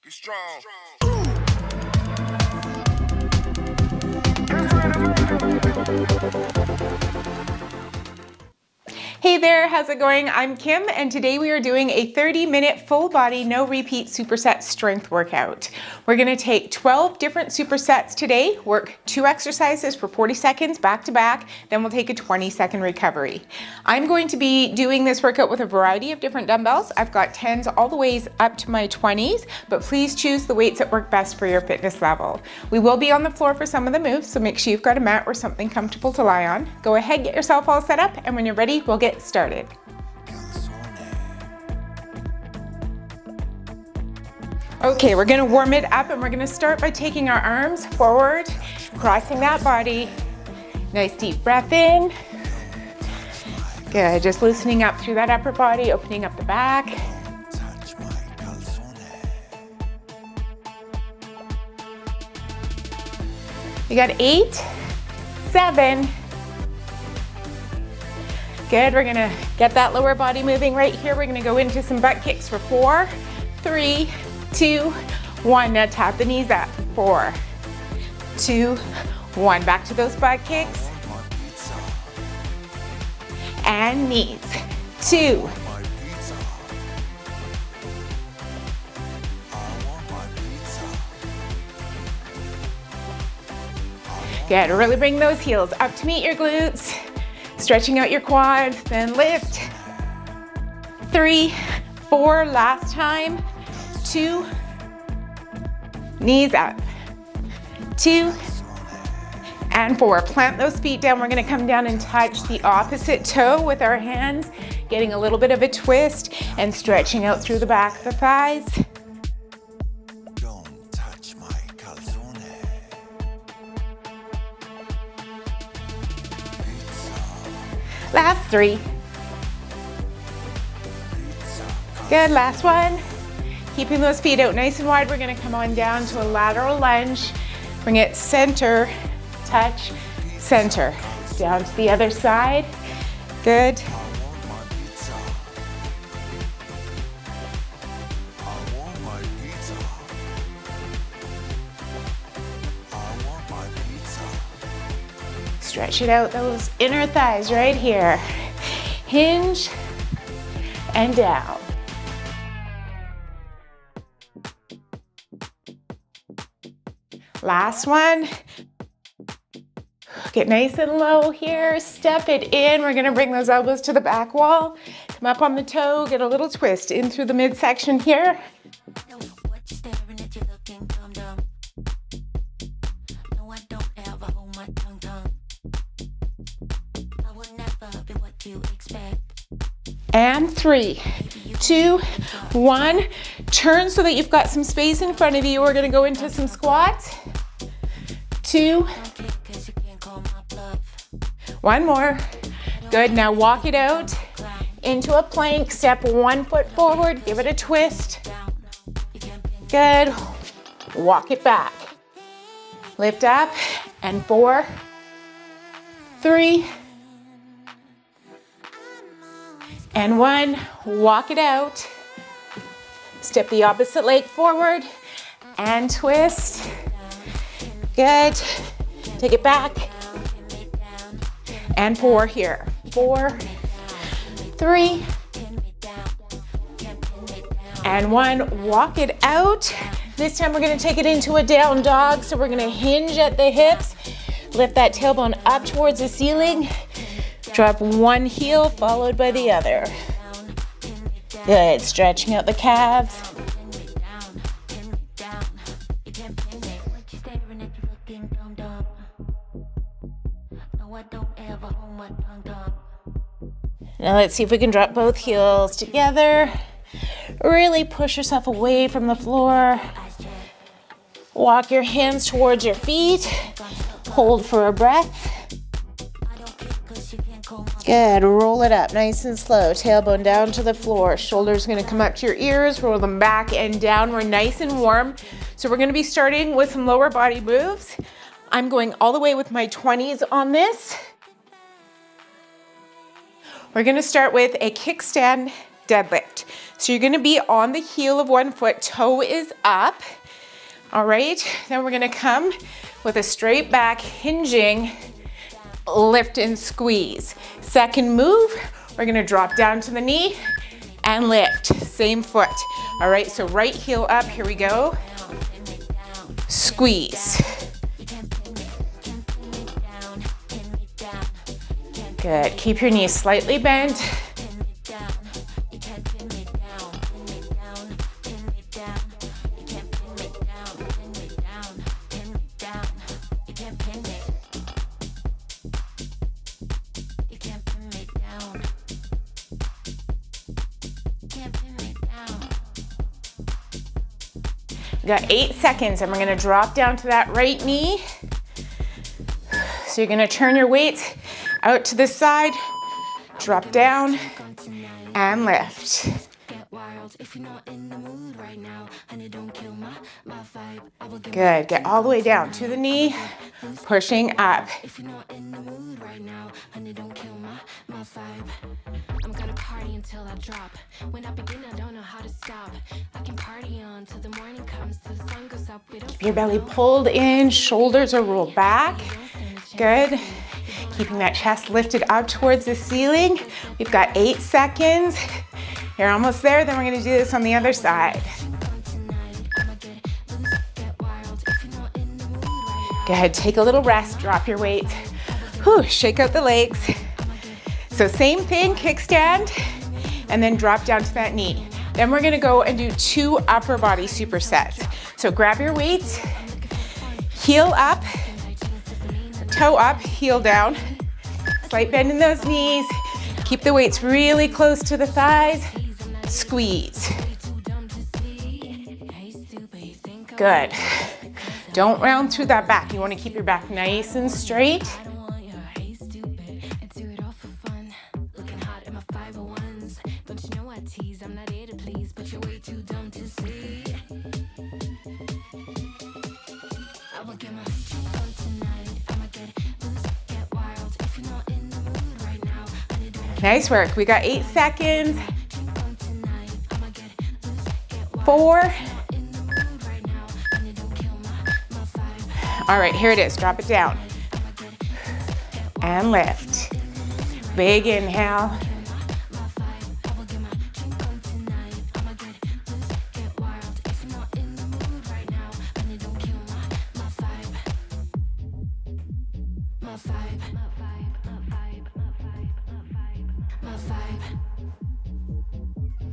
Get strong. Hey there, how's it going? I'm Kim, and today we are doing a 30-minute full body, no repeat superset strength workout. We're gonna take 12 different supersets today, work 2 exercises for 40 seconds back to back, then we'll take a 20-second recovery. I'm going to be doing this workout with a variety of different dumbbells. I've got 10s all the way up to my 20s, but please choose the weights that work best for your fitness level. We will be on the floor for some of the moves, so make sure you've got a mat or something comfortable to lie on. Go ahead, get yourself all set up, and when you're ready, we'll get started. Okay, we're gonna warm it up and we're gonna start by taking our arms forward, crossing that body. Nice deep breath in. Good, just loosening up through that upper body, opening up the back. You got 8, 7. Good, we're gonna get that lower body moving right here. We're gonna go into some butt kicks for 4, 3, 2, 1. Now tap the knees up. 4, 2, 1. Back to those butt kicks. And knees. 2. Good, really bring those heels up to meet your glutes. Stretching out your quads, then lift. 3, 4, last time. 2, knees up. 2, and 4. Plant those feet down. We're gonna come down and touch the opposite toe with our hands, getting a little bit of a twist and stretching out through the back of the thighs. Last 3. Good, last one. Keeping those feet out nice and wide, we're gonna come on down to a lateral lunge. Bring it center, touch, center. Down to the other side. Good. Stretch it out, those inner thighs right here. Hinge and down. Last one. Get nice and low here, step it in. We're gonna bring those elbows to the back wall. Come up on the toe, get a little twist in through the midsection here. And 3, 2, 1. Turn so that you've got some space in front of you. We're gonna go into some squats. 2. 1 more. Good, now walk it out into a plank. Step 1 foot forward, give it a twist. Good, walk it back. Lift up, and 4, 3, and 1, walk it out. Step the opposite leg forward and twist. Good, take it back. And 4 here. 4, 3, and 1, walk it out. This time we're gonna take it into a down dog. So we're gonna hinge at the hips, lift that tailbone up towards the ceiling. Drop one heel followed by the other. Good, stretching out the calves. Now let's see if we can drop both heels together. Really push yourself away from the floor. Walk your hands towards your feet. Hold for a breath. Good, roll it up nice and slow. Tailbone down to the floor. Shoulders gonna come up to your ears, roll them back and down. We're nice and warm. So we're gonna be starting with some lower body moves. I'm going all the way with my 20s on this. We're gonna start with a kickstand deadlift. So you're gonna be on the heel of one foot, toe is up. All right, then we're gonna come with a straight back, hinging, lift and squeeze. Second move, we're gonna drop down to the knee and lift, same foot. All right, so right heel up, here we go. Squeeze. Good, keep your knees slightly bent. We got 8 seconds and we're gonna drop down to that right knee. So you're gonna turn your weight out to the side, drop down and lift. Good, get all the way down to the knee, pushing up. I'm gonna party until I drop. When I begin, I don't know how to stop. I can party on till the morning comes, till the sun goes up. Keep your belly pulled in, shoulders are rolled back. Good. Keeping that chest lifted up towards the ceiling. We've got 8 seconds. You're almost there, then we're gonna do this on the other side. Go ahead, take a little rest, drop your weight. Whew, shake out the legs. So same thing, kickstand, and then drop down to that knee. Then we're gonna go and do 2 upper body supersets. So grab your weights, heel up, toe up, heel down. Slight bend in those knees. Keep the weights really close to the thighs. Squeeze. Good. Don't round through that back. You want to keep your back nice and straight. Nice work. We got 8 seconds. 4. All right, here it is. Drop it down. And lift. Big inhale.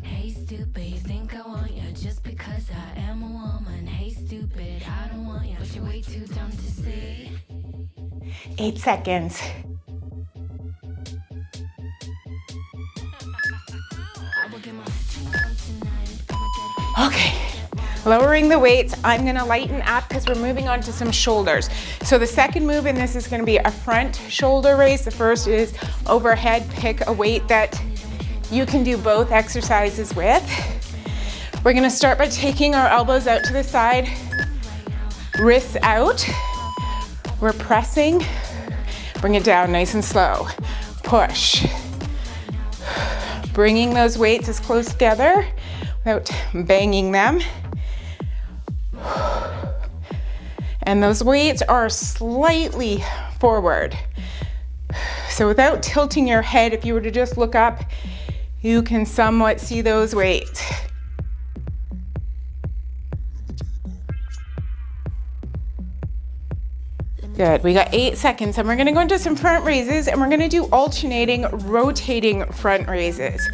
Hey stupid, you think I want you just because I am a woman. Hey stupid, I don't want you, but you're way too dumb to see. 8 seconds. Okay, lowering the weights. I'm gonna lighten up because we're moving on to some shoulders. So the second move in this is gonna be a front shoulder raise. The first is overhead. Pick a weight that you can do both exercises with. We're gonna start by taking our elbows out to the side, wrists out. We're pressing. Bring it down nice and slow. Push. Bringing those weights as close together without banging them. And those weights are slightly forward. So without tilting your head, if you were to just look up, you can somewhat see those weights. Good, we got 8 seconds and we're gonna go into some front raises and we're gonna do alternating, rotating front raises.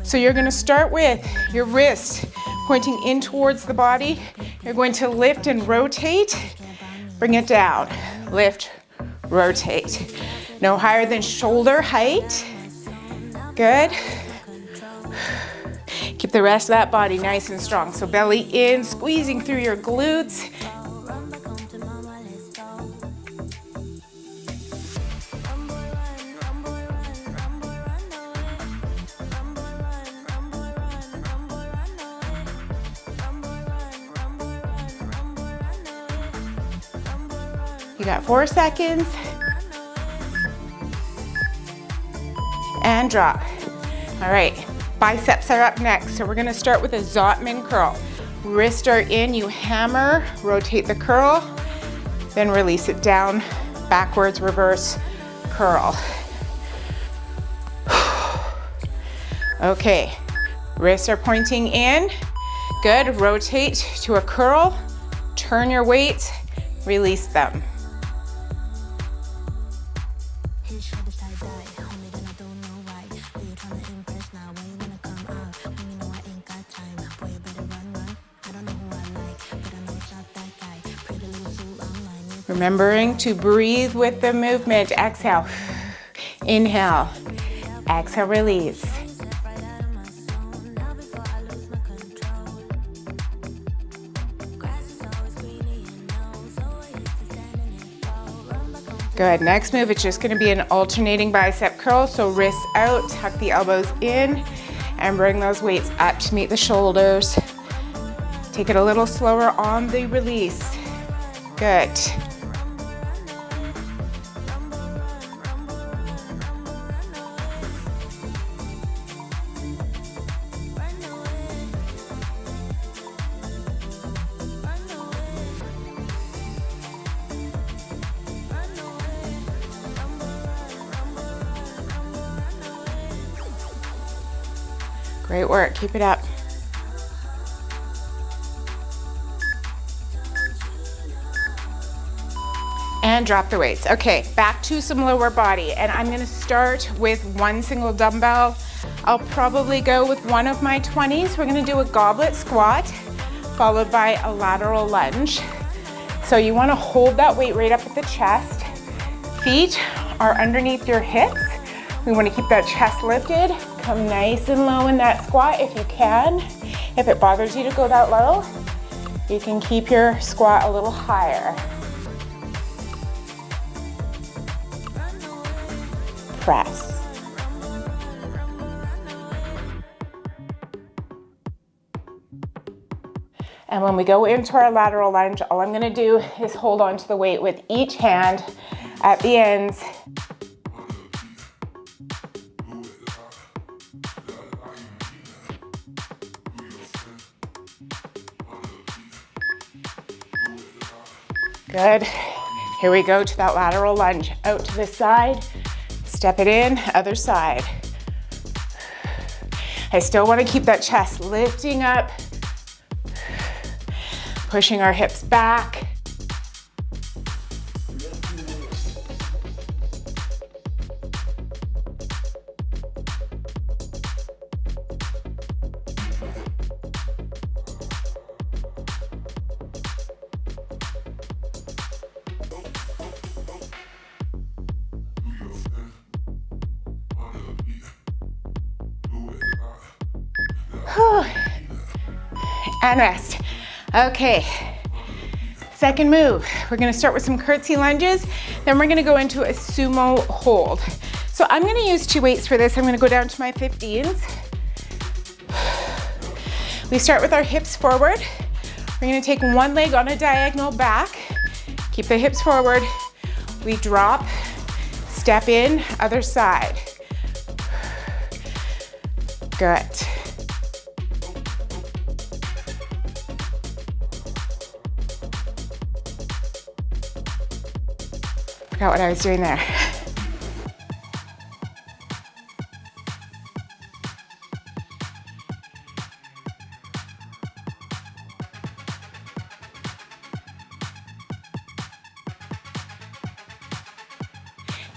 So you're gonna start with your wrist pointing in towards the body. You're going to lift and rotate, bring it down. Lift, rotate. No higher than shoulder height. Good. Keep the rest of that body nice and strong. So belly in, squeezing through your glutes. You got 4 seconds. And drop. All right, Biceps are up next, so we're gonna start with a Zottman curl. Wrists are in, you hammer, rotate the curl, then release it down, backwards, reverse, curl. Okay, wrists are pointing in. Good, rotate to a curl, turn your weight, release them. Remembering to breathe with the movement. Exhale, inhale, exhale, release. Good, next move, it's just gonna be an alternating bicep curl. So wrists out, tuck the elbows in, and bring those weights up to meet the shoulders. Take it a little slower on the release. Good. Great work, keep it up. And drop the weights. Okay, back to some lower body. And I'm gonna start with one single dumbbell. I'll probably go with one of my 20s. We're gonna do a goblet squat, followed by a lateral lunge. So you wanna hold that weight right up at the chest. Feet are underneath your hips. We wanna keep that chest lifted. Come nice and low in that squat if you can. If it bothers you to go that low, you can keep your squat a little higher. Press. And when we go into our lateral lunge, all I'm gonna do is hold on to the weight with each hand at the ends. Good. Here we go to that lateral lunge. Out to this side, step it in, other side. I still want to keep that chest lifting up, pushing our hips back. And rest. Okay, second move. We're gonna start with some curtsy lunges, then we're gonna go into a sumo hold. So I'm gonna use two weights for this. I'm gonna go down to my 15s. We start with our hips forward. We're gonna take one leg on a diagonal back, keep the hips forward. We drop, step in, other side. Good. Forgot what I was doing there.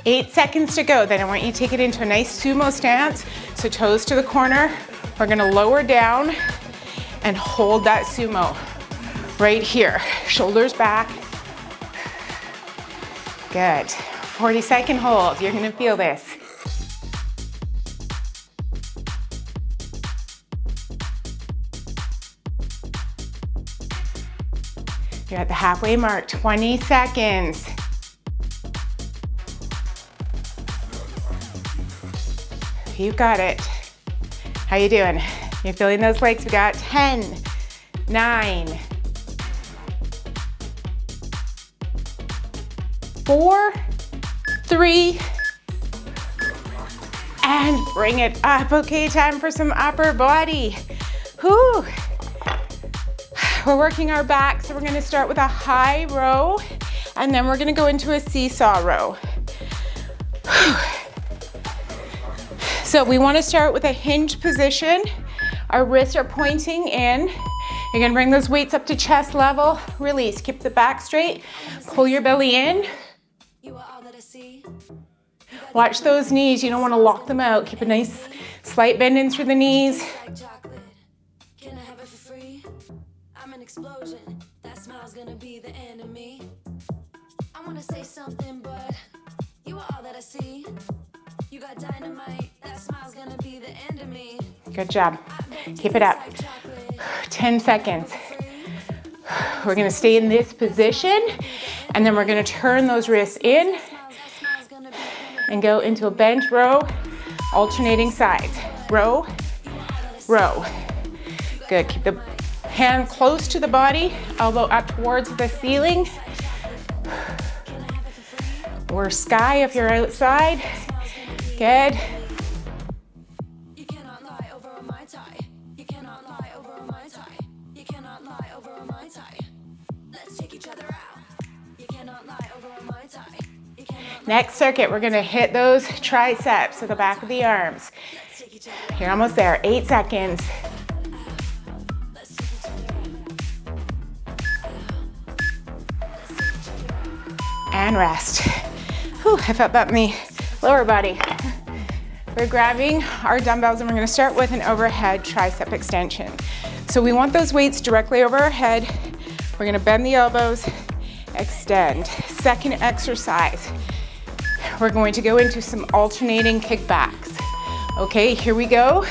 Eight seconds to go. Then I want you to take it into a nice sumo stance. So toes to the corner. We're gonna lower down and hold that sumo right here. Shoulders back. Good. 40-second hold. You're gonna feel this. You're at the halfway mark, 20 seconds. You got it. How you doing? You're feeling those legs? We got 10, 9, 4, 3, and bring it up. Okay, time for some upper body. Whew. We're working our back, so we're gonna start with a high row, and then we're gonna go into a seesaw row. So we wanna start with a hinge position. Our wrists are pointing in. You're gonna bring those weights up to chest level, release, keep the back straight, pull your belly in. Watch those knees, you don't wanna lock them out. Keep a nice slight bend in through the knees. Explosion, that smile's gonna be the end of me. I wanna say something, but you are all that I see. You got dynamite, that smile's gonna be the end of me. Good job. Keep it up. 10 seconds. We're gonna stay in this position, and then we're gonna turn those wrists in and go into a bent row, alternating sides. Row, row. Good, keep the hand close to the body, elbow up towards the ceiling. Or sky if you're outside. Good. You cannot lie over my tie. You cannot lie over my tie. You cannot lie over my tie. Let's take each other out. You cannot lie over my tie. Next circuit, we're gonna hit those triceps at the back of the arms. You're almost there, 8 seconds. And rest. Whew, I felt that in the lower body. We're grabbing our dumbbells and we're gonna start with an overhead tricep extension. So we want those weights directly over our head. We're gonna bend the elbows, extend. Second exercise, we're going to go into some alternating kickbacks. Okay, here we go.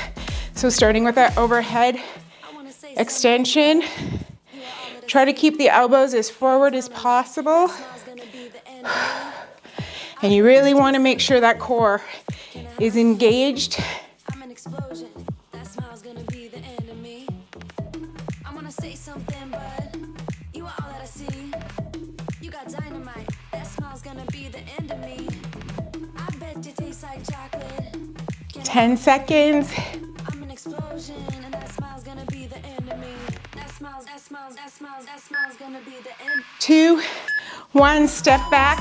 So starting with that overhead extension, try to keep the elbows as forward as possible. And you really want to make sure that core is engaged. I'm an explosion. That smile's gonna be the end of me. I wanna say something, but you are all that I see. You got dynamite. That smile's gonna be the end of me. I bet you taste like chocolate. 10 seconds. I'm an explosion, and that smile's gonna be the end of me. That smile's gonna be the end. 2, 1, step back,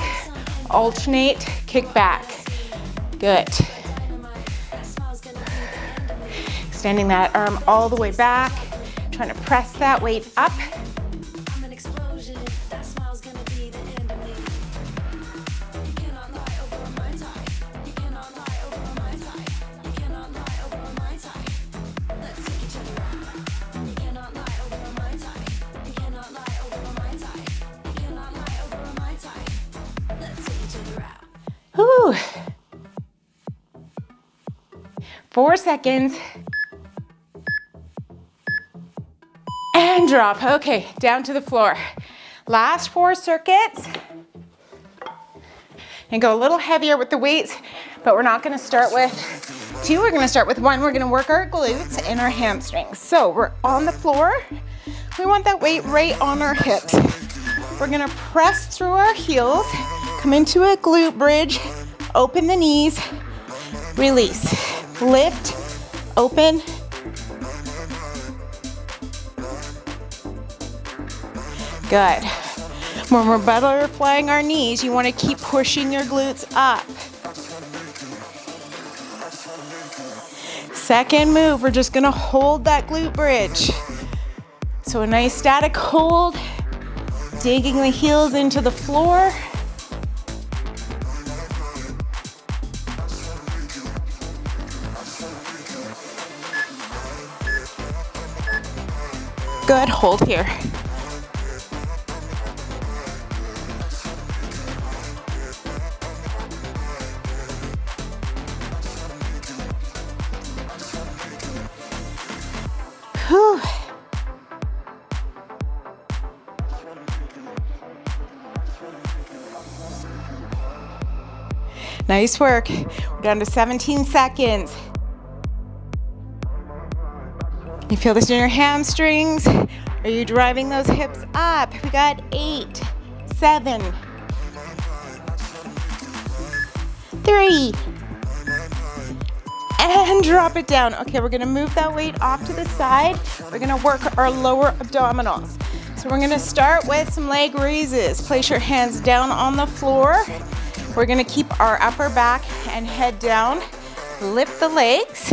alternate, kick back. Good. Extending that arm all the way back, trying to press that weight up. I'm an explosion, that smile's gonna be the end of me. You cannot lie over my tie. You cannot lie over my tie. You cannot lie over my tie. Let's take each other out. You cannot lie over my tie. You cannot lie over my tie. You cannot lie over my tie. Let's take each other out. Whew. 4 seconds. And drop. Okay, down to the floor. Last 4 circuits. And go a little heavier with the weights, but we're not gonna start with 2, we're gonna start with 1. We're gonna work our glutes and our hamstrings. So we're on the floor. We want that weight right on our hips. We're gonna press through our heels, come into a glute bridge, open the knees, release, lift, open. Good. When we're butterflying our knees, you want to keep pushing your glutes up. Second move, we're just going to hold that glute bridge. So a nice static hold, digging the heels into the floor. Good, hold here. Whew. Nice work. We're down to 17 seconds. You feel this in your hamstrings? Are you driving those hips up? We got 8, 7, 3, and drop it down. Okay, we're gonna move that weight off to the side. We're gonna work our lower abdominals. So we're gonna start with some leg raises. Place your hands down on the floor. We're gonna keep our upper back and head down. Lift the legs.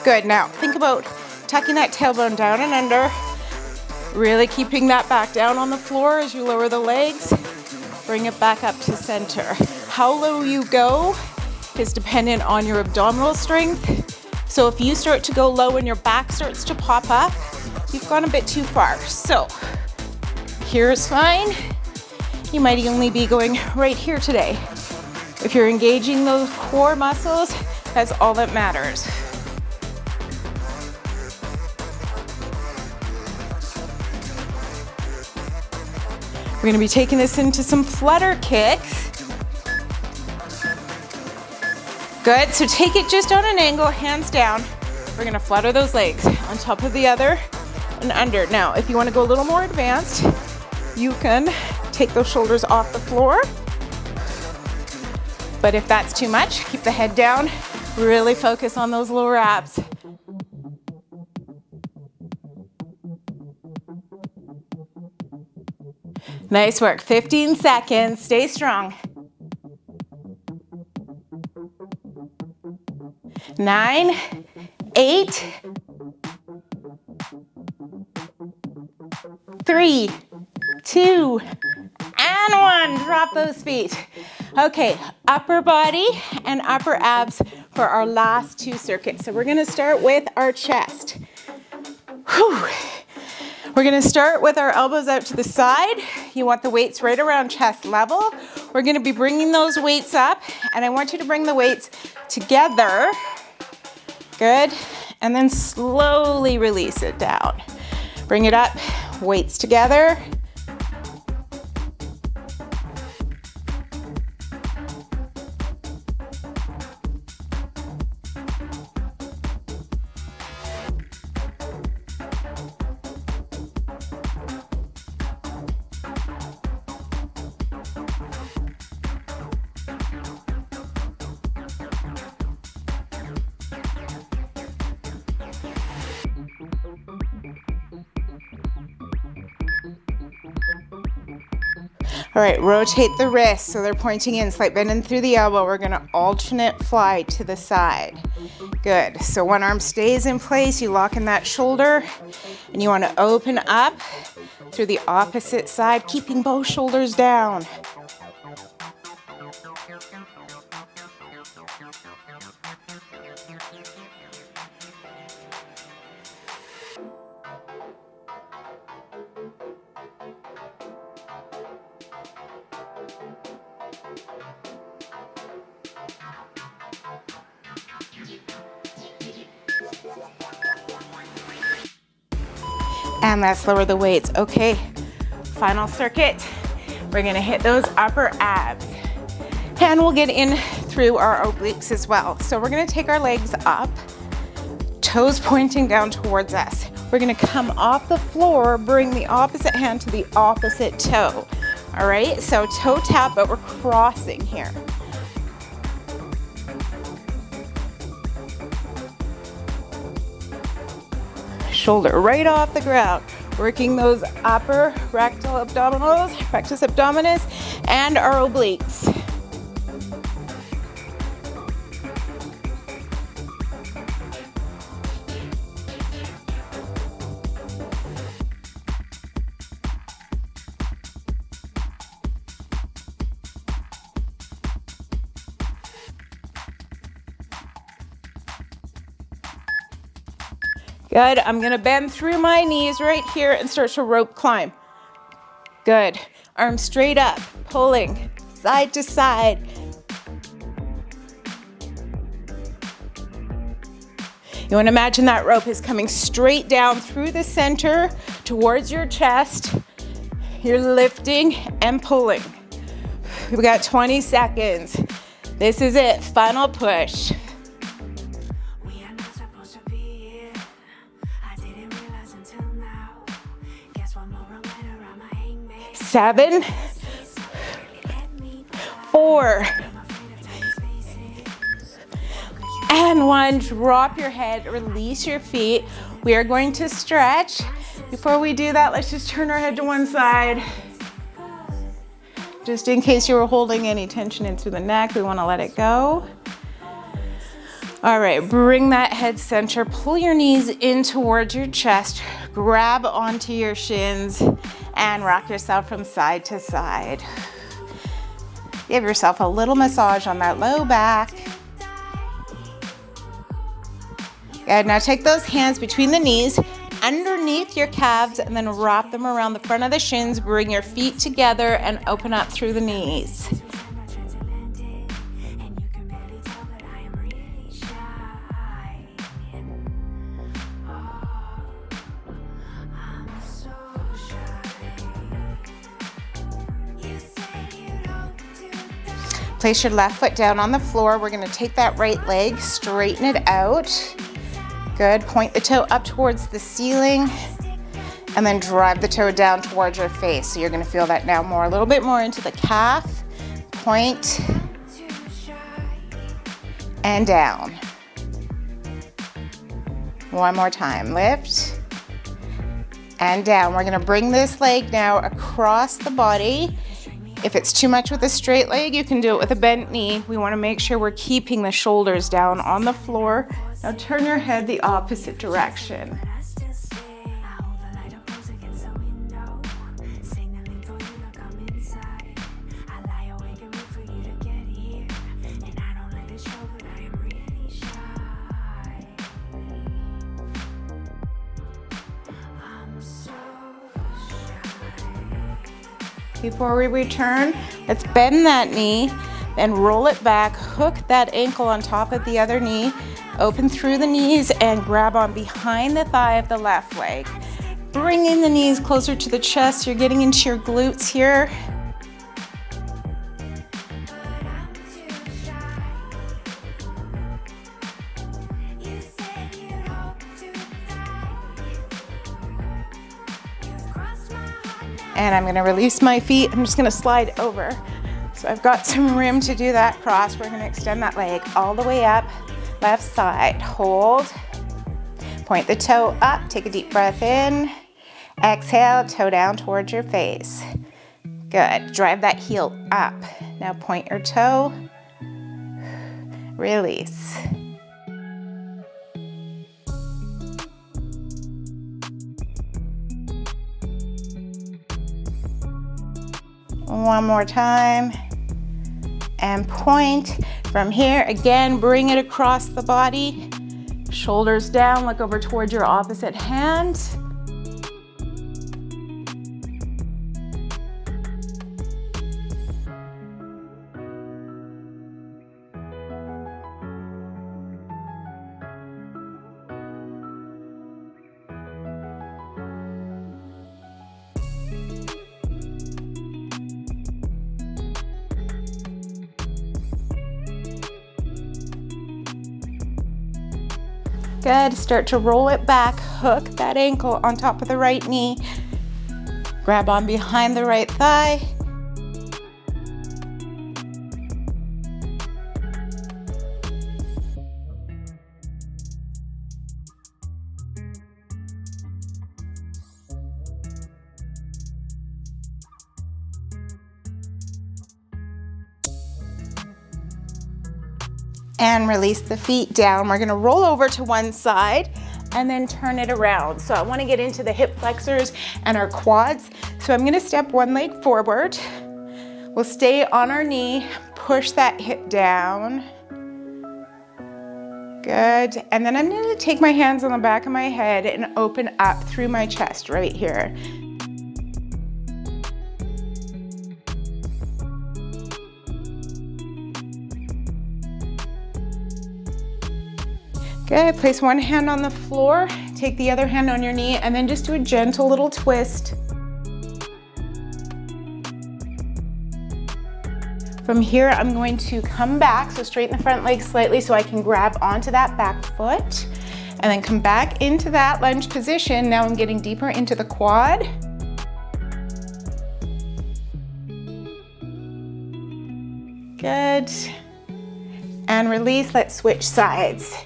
Good, now think about tucking that tailbone down and under. Really keeping that back down on the floor as you lower the legs. Bring it back up to center. How low you go is dependent on your abdominal strength. So if you start to go low and your back starts to pop up, you've gone a bit too far. So here's fine. You might only be going right here today. If you're engaging those core muscles, that's all that matters. We're gonna be taking this into some flutter kicks. Good, so take it just on an angle, hands down. We're gonna flutter those legs on top of the other and under. Now, if you wanna go a little more advanced, you can take those shoulders off the floor. But if that's too much, keep the head down. Really focus on those lower abs. Nice work, 15 seconds, stay strong. 9, 8, 3, 2, and 1. Drop those feet. Okay, upper body and upper abs for our last 2 circuits. So we're gonna start with our chest. Whew. We're gonna start with our elbows out to the side. You want the weights right around chest level. We're gonna be bringing those weights up, and I want you to bring the weights together. Good, and then slowly release it down. Bring it up, weights together. All right, rotate the wrists so they're pointing in, slight bend in through the elbow. We're gonna alternate fly to the side. Good, so one arm stays in place, you lock in that shoulder, and you wanna open up through the opposite side, keeping both shoulders down. And let's lower the weights. Okay, final circuit. We're gonna hit those upper abs. And we'll get in through our obliques as well. So we're gonna take our legs up, toes pointing down towards us. We're gonna come off the floor, bring the opposite hand to the opposite toe. All right, so toe tap, but we're crossing here. Shoulder right off the ground, working those upper rectus abdominis, and our obliques. Good, I'm gonna bend through my knees right here and start to rope climb. Good, arms straight up, pulling side to side. You wanna imagine that rope is coming straight down through the center towards your chest. You're lifting and pulling. We've got 20 seconds. This is it, final push. 7, 4, and one. Drop your head, release your feet. We are going to stretch. Before we do that, let's just turn our head to one side. Just in case you were holding any tension into the neck, we want to let it go. All right, bring that head center, pull your knees in towards your chest, grab onto your shins, and rock yourself from side to side. Give yourself a little massage on that low back. Good, now take those hands between the knees, underneath your calves, and then wrap them around the front of the shins. Bring your feet together and open up through the knees. Place your left foot down on the floor. We're going to take that right leg, straighten it out. Good, point the toe up towards the ceiling and then drive the toe down towards your face. So you're gonna feel that now a little bit more into the calf. Point and down. One more time, lift and down. We're gonna bring this leg now across the body. If it's too much with a straight leg, you can do it with a bent knee. We wanna make sure we're keeping the shoulders down on the floor. Now turn your head the opposite direction. Before we return, let's bend that knee, then roll it back, hook that ankle on top of the other knee, open through the knees and grab on behind the thigh of the left leg. Bringing the knees closer to the chest, you're getting into your glutes here. And I'm gonna release my feet. I'm just gonna slide over. So I've got some room to do that cross. We're gonna extend that leg all the way up, left side, hold. Point the toe up, take a deep breath in. Exhale, toe down towards your face. Good, drive that heel up. Now point your toe, release. One more time, and point. From here, again, bring it across the body. Shoulders down, look over towards your opposite hand. Good, start to roll it back, hook that ankle on top of the right knee, grab on behind the right thigh. And release the feet down. We're gonna roll over to one side and then turn it around. So I wanna get into the hip flexors and our quads. So I'm gonna step one leg forward. We'll stay on our knee, push that hip down. Good, and then I'm gonna take my hands on the back of my head and open up through my chest right here. Good, place one hand on the floor, take the other hand on your knee, and then just do a gentle little twist. From here, I'm going to come back, so straighten the front leg slightly so I can grab onto that back foot, and then come back into that lunge position. Now I'm getting deeper into the quad. Good. and release. Let's switch sides.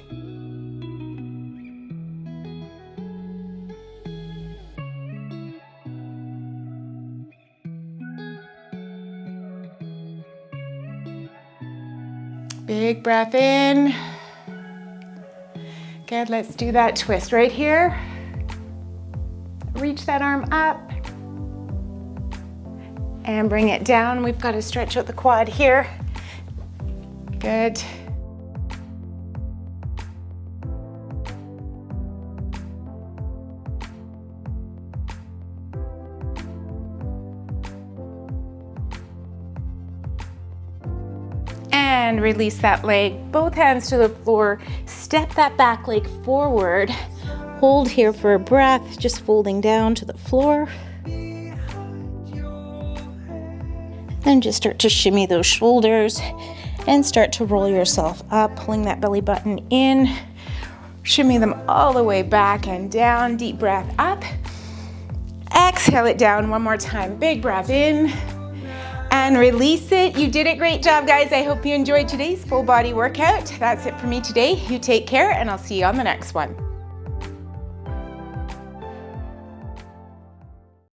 Big breath in. Good, let's do that twist right here. Reach that arm up and bring it down. We've got to stretch out the quad here. Good. And release that leg, both hands to the floor. Step that back leg forward. Hold here for a breath, just folding down to the floor. Then just start to shimmy those shoulders and start to roll yourself up, pulling that belly button in. Shimmy them all the way back and down. Deep breath up. Exhale it down one more time. Big breath in and release it. You did it. Great job, guys. I hope you enjoyed today's full body workout. That's it for me today. You take care, and I'll see you on the next one.